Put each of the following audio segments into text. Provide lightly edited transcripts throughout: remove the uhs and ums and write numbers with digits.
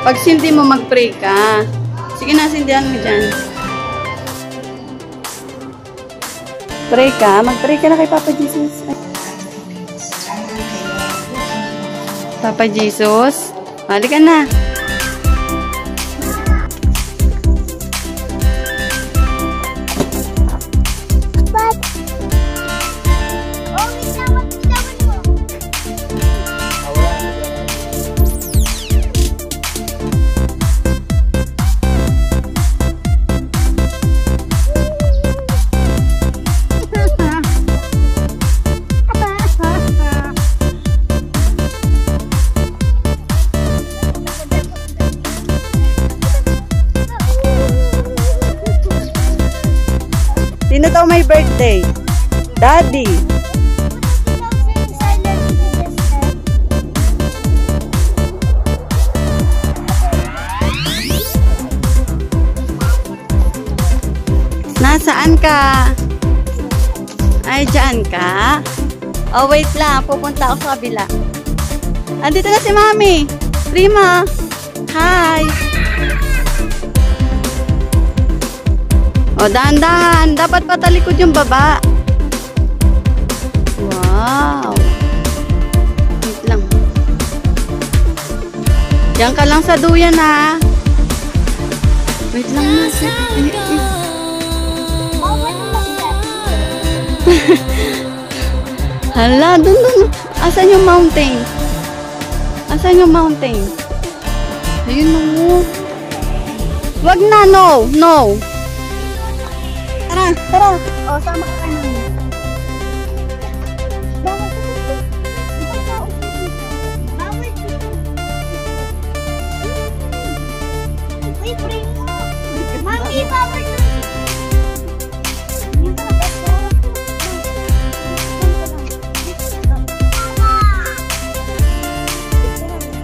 Pag sindi mo, mag-pray ka. Sige na, sindihan mo dyan. Pray ka. Mag-pray ka na kay Papa Jesus. Ay. Papa Jesus. Halika na. Sino daw may birthday? Daddy. Nasaan ka? Ay, dyan ka? Oh, wait lang. Pupunta ako sa kabila. Andito na si Mami. Prima. Hi. O, dahan-dahan. Dapat patalikod yung baba. Wow. Wait lang. Diyan ka lang sa duyan, ha. Wait lang na. Hala, dun. Asan yung mountain? Asan yung mountain? Ayun, no. Wag na, no. No. Tara. O, sama ka namin. Mami, bawal na.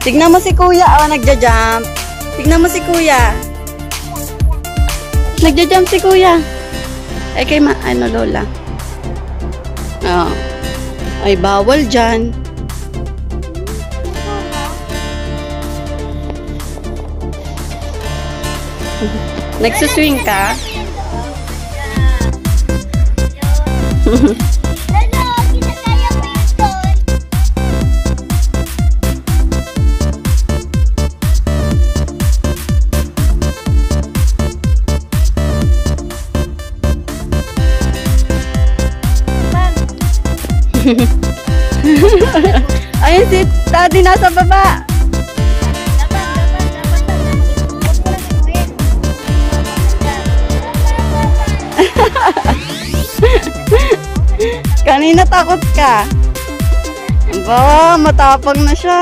Tignan mo si Kuya. O, nagja-jump. Tignan mo si Kuya. Nagja-jump si Kuya. Ay, kay Lola. Oh. Ay, bawal dyan. Nagsuswing ka? Ayun si Daddy nasa baba. Kanina takot ka. Ba, matapang na siya.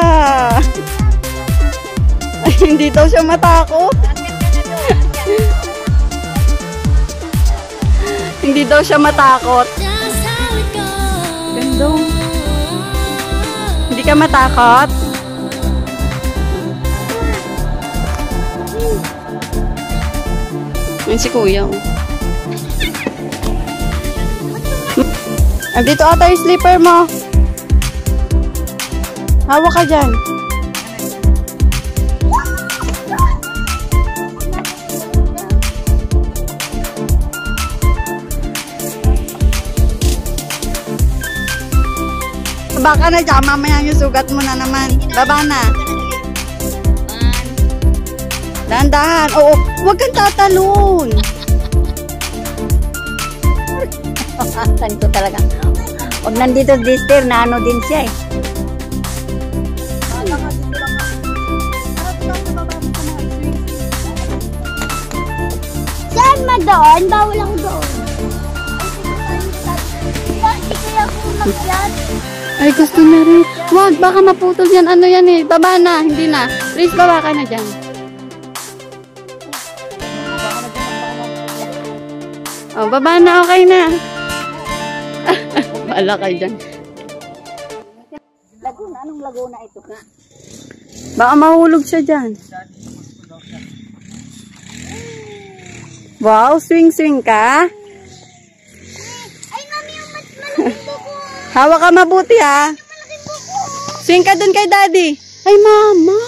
Ay, hindi daw siya matakot. Hindi daw siya matakot. Ganda. Hindi ka matakot? Yan si Kuya. Dito ata yung slipper mo. Hawak ka dyan. Baka na dyan, mamaya yung sugat mo na naman. Baba na. Dahan-dahan. Oo, huwag kang tatalon. Saan ko talaga. Huwag nandito dister, na ano din siya eh. Saan ma doon? Bawal ako doon. Bakit kaya ako mag-yan? Ay, gusto na rin. Wag, baka maputol yan. Ano yan eh. Baba na, hindi na. Please, baba ka na dyan. Oh, baba na, okay na. Bahala kayo dyan. Laguna, anong Laguna ito nga? Baka mahulog siya dyan. Wow, swing-swing ka. Ay, mami, yung malaking buko. Hawak ka mabuti ha. Swing ka dun kay Daddy. Ay, mama.